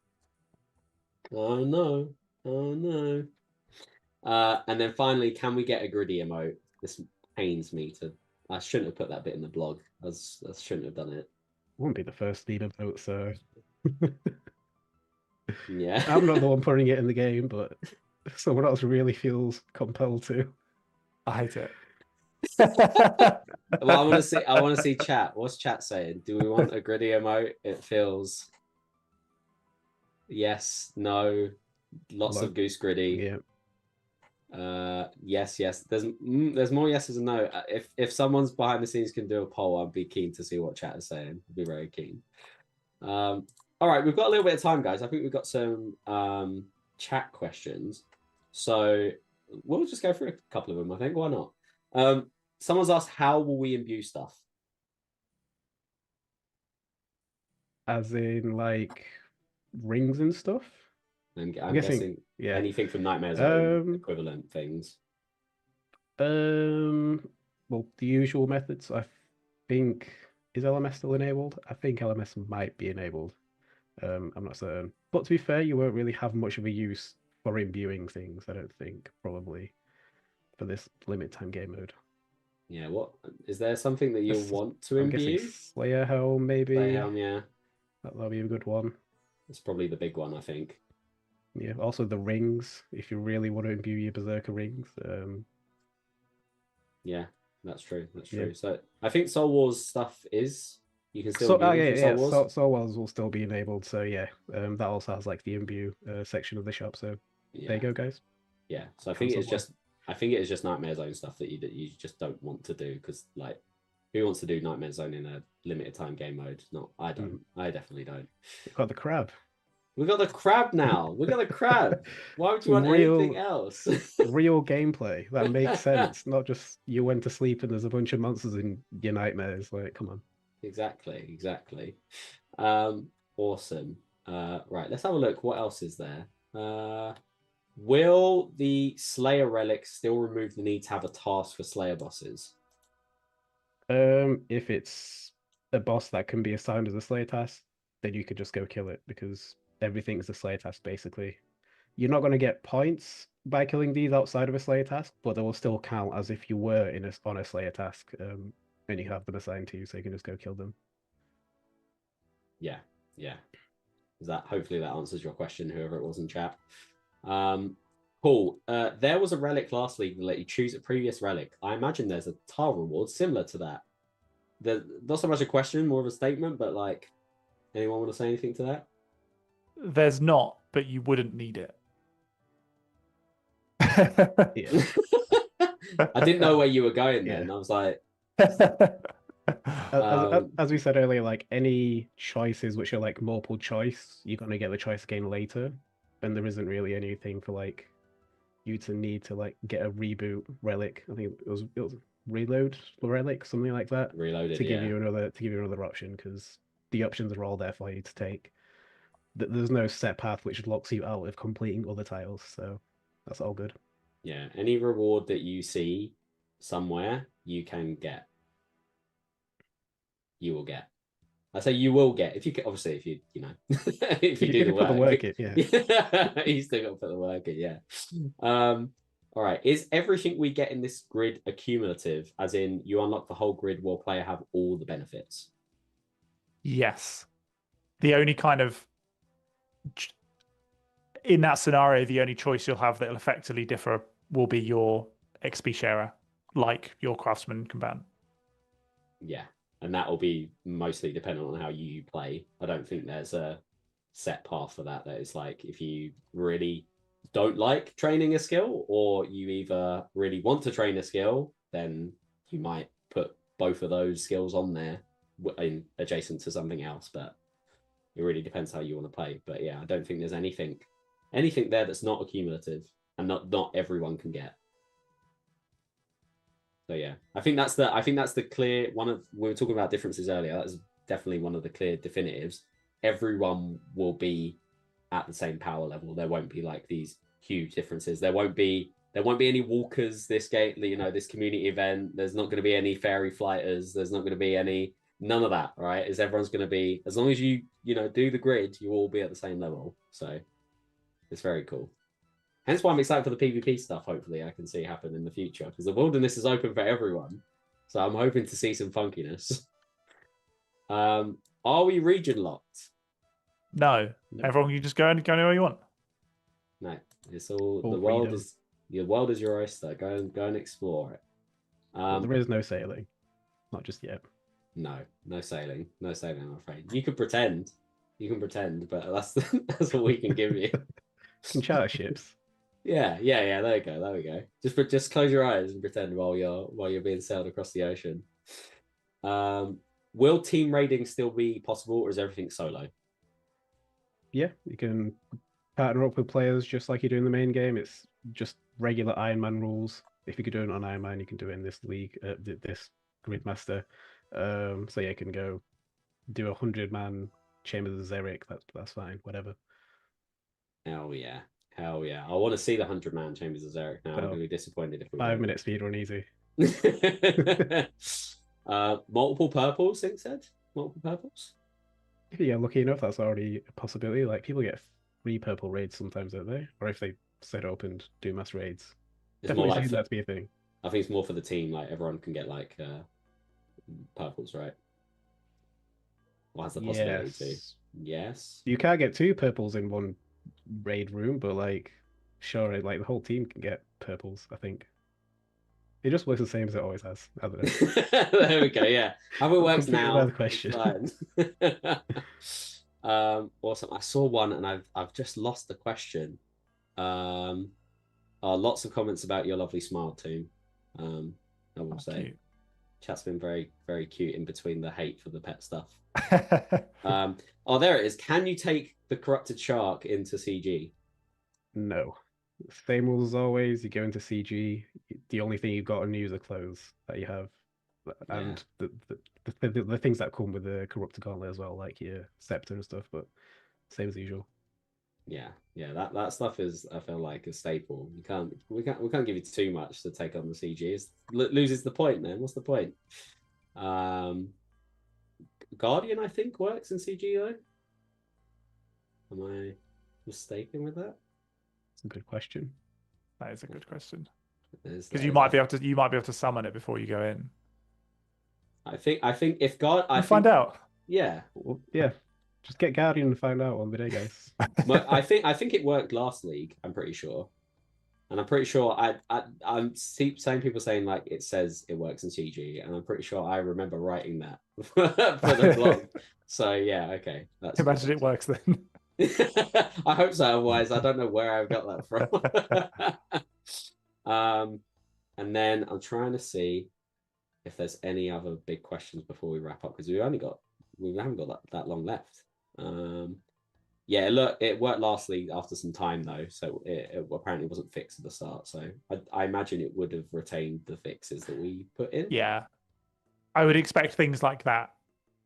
Oh, no. Oh, no. And then finally, can we get a griddy emote? This pains me to... I shouldn't have put that bit in the blog. I shouldn't have done it. Wouldn't be the first need emote, so... Yeah. I'm not the one putting it in the game, but someone else really feels compelled to. I hate it. Well, I want to see chat. What's chat saying? Do we want a griddy emote? It feels yes, no, lots of goose griddy. Yeah. Yes. There's more yeses and no. If someone's behind the scenes can do a poll, I'd be keen to see what chat is saying. I'd be very keen. All right, we've got a little bit of time, guys. I think we've got some chat questions. So we'll just go through a couple of them, I think. Why not? Someone's asked, how will we imbue stuff? As in, like, rings and stuff? I'm guessing yeah. anything from Nightmare's Own equivalent things. Well, the usual methods, I think... Is LMS still enabled? I think LMS might be enabled. I'm not certain. But to be fair, you won't really have much of a use for imbuing things, I don't think, probably, for this limited time game mode. Yeah, what is there something that you'll want to imbue? Slayer Helm, maybe. Slayer Helm, yeah. That'll be a good one. It's probably the big one, I think. Yeah, also the rings, if you really want to imbue your Berserker rings. Yeah, that's true. That's Yeah. true. So I think Soul Wars stuff is you can still Soul Wars. Soul Wars will still be enabled. So yeah, that also has like the imbue section of the shop. So Yeah. there you go, guys. Yeah. So I think it is just Nightmare Zone stuff that you just don't want to do, because like who wants to do Nightmare Zone in a limited time game mode? Not I don't. I definitely don't. We've got the crab. We got the crab now. We got the crab. Why would you want anything else? Real gameplay that makes sense. Not just you went to sleep and there's a bunch of monsters in your nightmares. Like, come on. Exactly. Awesome. Right, let's have a look. What else is there? Will the Slayer relic still remove the need to have a task for Slayer bosses? If it's a boss that can be assigned as a Slayer task, then you could just go kill it, because everything is a Slayer task, basically. You're not going to get points by killing these outside of a Slayer task, but they will still count as if you were on a Slayer task, and you have them assigned to you, so you can just go kill them. Yeah. Hopefully that answers your question, whoever it was in chat. Cool. There was a relic last week that let you choose a previous relic. I imagine there's a tile reward similar to that. Not so much a question, more of a statement, but like, anyone want to say anything to that? There's not, but you wouldn't need it. Yeah. I didn't know where you were going then. I was like... As we said earlier, like any choices which are like multiple choice, you're going to get the choice again later. And there isn't really anything for like you to need to like get a reboot relic. I think it was reload relic, something like that. Reloaded, to give you another option, because the options are all there for you to take. there's no set path which locks you out of completing other tiles, so that's all good. Yeah, any reward that you see somewhere, you can get. You will get. I say you will get if you can, obviously if you know if you do the put the work in, yeah. You still got to put the work in, yeah. All right, is everything we get in this grid accumulative, as in you unlock the whole grid while player have all the benefits? Yes. The only kind of in that scenario, the only choice you'll have that'll effectively differ will be your XP sharer, like your craftsman combatant. Yeah, and that will be mostly dependent on how you play. I don't think there's a set path for that. That is like if you really don't like training a skill, or you either really want to train a skill, then you might put both of those skills on there in adjacent to something else. But it really depends how you want to play. But yeah, I don't think there's anything there that's not accumulative and not everyone can get. So yeah, I think that's the clear one of, we were talking about differences earlier. That's definitely one of the clear definitives. Everyone will be at the same power level. There won't be like these huge differences. There won't be any walkers this game, you know, this community event. There's not going to be any fairy flighters. There's not going to be none of that, right? Is everyone's going to be, as long as you know, do the grid, you all be at the same level. So it's very cool. Hence why I'm excited for the PvP stuff. Hopefully I can see happen in the future, because the wilderness is open for everyone. So I'm hoping to see some funkiness. Are we region locked? No. Everyone, you just go anywhere you want. No, it's all the freedom. world is your oyster. Go and explore it. Well, there is no sailing, not just yet. No sailing. I'm afraid. You can pretend, but that's what we can give you. Can charter ships. Yeah. There we go. Just close your eyes and pretend while you're being sailed across the ocean. Will team raiding still be possible, or is everything solo? Yeah, you can partner up with players just like you do in the main game. It's just regular Iron Man rules. If you could do it on Iron Man, you can do it in this league, this Gridmaster. So yeah, you can go do 100-man Chambers of Xeric. That's fine, whatever. Hell yeah. I want to see the 100-man Chambers of Xeric now. I'm going to be disappointed if we 5-minute speedrun easy. Multiple purples, Sync said? Multiple purples? If you get lucky enough, that's already a possibility. Like, people get 3 purple raids sometimes, don't they? Or if they set up and do mass raids. It's Definitely more like that to be a thing. I think it's more for the team. Like, everyone can get like purples, right? Or has the possibility to? Yes. You can't get 2 purples in one raid room, but like, sure, like the whole team can get purples, I think. It just works the same as it always has. I don't know. There we go. Yeah, how it works now. Another question. Awesome. I saw one and I've just lost the question. Lots of comments about your lovely smile, team. I will say, cute. Chat's been very, very cute in between the hate for the pet stuff. There it is. Can you take the corrupted shark into CG? No. Same rules as always. You go into CG. The only thing you've got on you is the clothes that you have, and the things that come with the corrupted gauntlet as well, like your scepter and stuff. But same as usual. Yeah. That stuff is, I feel like, a staple. We can't give you too much to take on the CG. It loses the point, man. What's the point? Guardian, I think, works in CG though. Am I mistaken with that? That's a good question. That is a good question. Because you might be able to summon it before you go in. I think if God, find out. Yeah. Well, yeah. Just get Guardian and find out on the day, guys. I think it worked last league. I'm pretty sure, and I'm pretty sure I'm seeing people saying like it says it works in CG, and I'm pretty sure I remember writing that for the blog. So yeah, okay. Imagine it works then. I hope so. Otherwise, I don't know where I got that from. And then I'm trying to see if there's any other big questions before we wrap up, because we haven't got that long left. Yeah, look, it worked last league after some time though, so it apparently wasn't fixed at the start. So I imagine it would have retained the fixes that we put in. Yeah, I would expect things like that.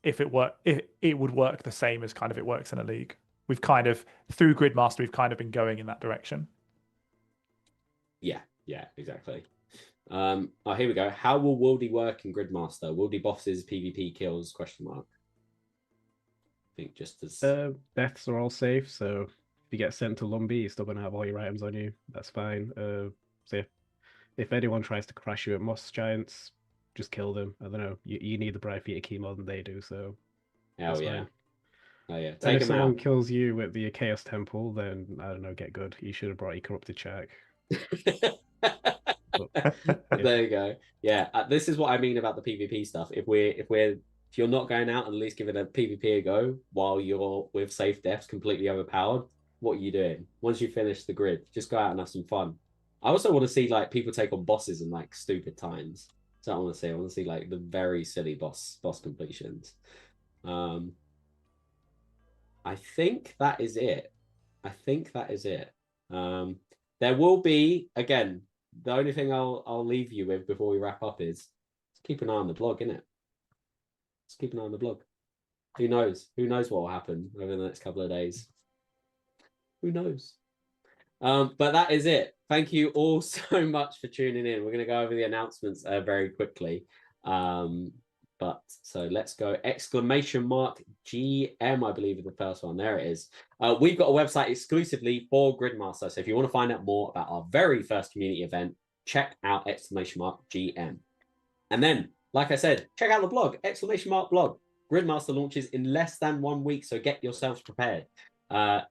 If it would work the same as kind of it works in a league. we've kind of through Gridmaster we've kind of been going in that direction. Yeah, exactly. Oh, here we go. How will Wildy work in Gridmaster? Wildy bosses, PvP kills? Question mark. I think just as deaths are all safe, so if you get sent to Lumbee, you're still gonna have all your items on you. That's fine. So if anyone tries to crash you at Moss Giants, just kill them. I don't know. You need the Bright Feet key more than they do, so hell yeah. fine. Oh yeah. And Take if him someone out. kills you at the Chaos Temple, then I don't know, get good. You should have brought your corrupted check. There you go. Yeah, this is what I mean about the PvP stuff. If you're not going out and at least giving a PvP a go while you're with safe deaths completely overpowered, what are you doing? Once you finish the grid, just go out and have some fun. I also want to see like people take on bosses in like stupid times. So I want to see. I want to see like the very silly boss completions. I think that is it. There will be, again, the only thing I'll leave you with before we wrap up is keep an eye on the blog, innit? Just keep an eye on the blog. Who knows? Who knows what will happen over the next couple of days? Who knows? But that is it. Thank you all so much for tuning in. We're going to go over the announcements very quickly. But so let's go. !GM, I believe, is the first one. There it is. We've got a website exclusively for Gridmaster. So if you want to find out more about our very first community event, check out !GM. And then, like I said, check out the blog, !blog. Gridmaster launches in less than 1 week, so get yourselves prepared.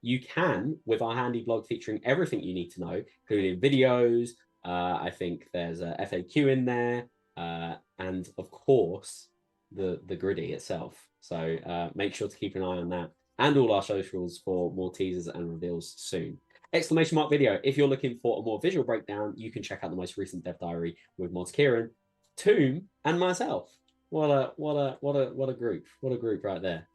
You can, with our handy blog featuring everything you need to know, including videos. I think there's a FAQ in there, and of course, the griddy itself. So make sure to keep an eye on that and all our socials for more teasers and reveals soon. !video. If you're looking for a more visual breakdown, you can check out the most recent dev diary with Mods Kieran, Tomb, and myself. What a group! What a group right there.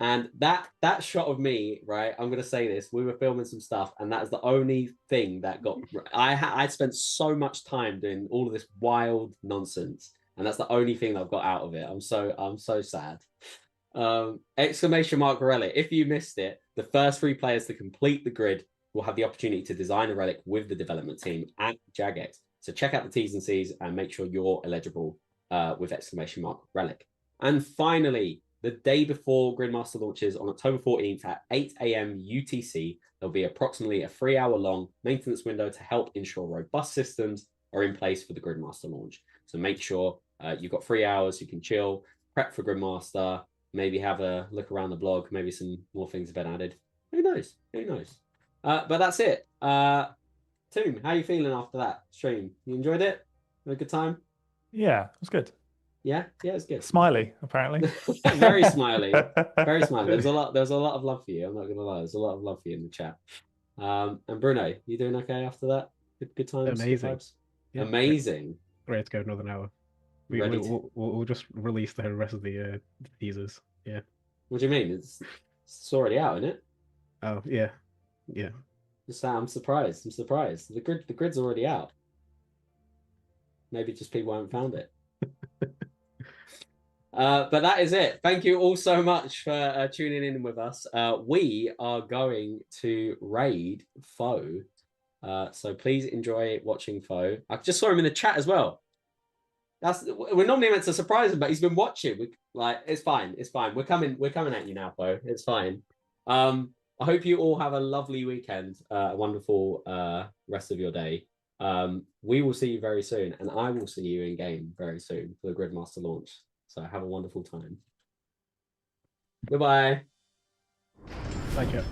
And that shot of me, right? I'm gonna say this. We were filming some stuff, and that is the only thing that got. I spent so much time doing all of this wild nonsense, and that's the only thing that I've got out of it. I'm so sad. !Relic. If you missed it, the first 3 players to complete the grid will have the opportunity to design a relic with the development team at Jagex. So check out the T's and C's and make sure you're eligible with !Relic. And finally, the day before Gridmaster launches on October 14th at 8 AM UTC, there'll be approximately a 3-hour-long maintenance window to help ensure robust systems are in place for the Gridmaster launch. So make sure you've got 3 hours, you can chill, prep for Gridmaster, maybe have a look around the blog, maybe some more things have been added. Who knows? Who knows? But that's it. Toom, how are you feeling after that stream? You enjoyed it? Had a good time? Yeah, it was good. Yeah, it's good. Smiley, apparently. Very smiley. Very smiley. There was a lot of love for you. I'm not gonna lie. There's a lot of love for you in the chat. And Bruno, you doing okay after that? Good times. Amazing. Good vibes? Yeah, Amazing. Great to go another hour. We'll just release the rest of the teasers. Yeah. What do you mean? It's already out, isn't it? Oh yeah. I'm surprised. The grid's already out. Maybe just people haven't found it. But that is it. Thank you all so much for tuning in with us. We are going to raid Foe. So please enjoy watching Foe. I just saw him in the chat as well. We're normally meant to surprise him, but he's been watching. It's fine. We're coming at you now, Foe. It's fine. I hope you all have a lovely weekend, a wonderful rest of your day. We will see you very soon, and I will see you in game very soon for the Gridmaster launch. So have a wonderful time. Goodbye. Bye, chat.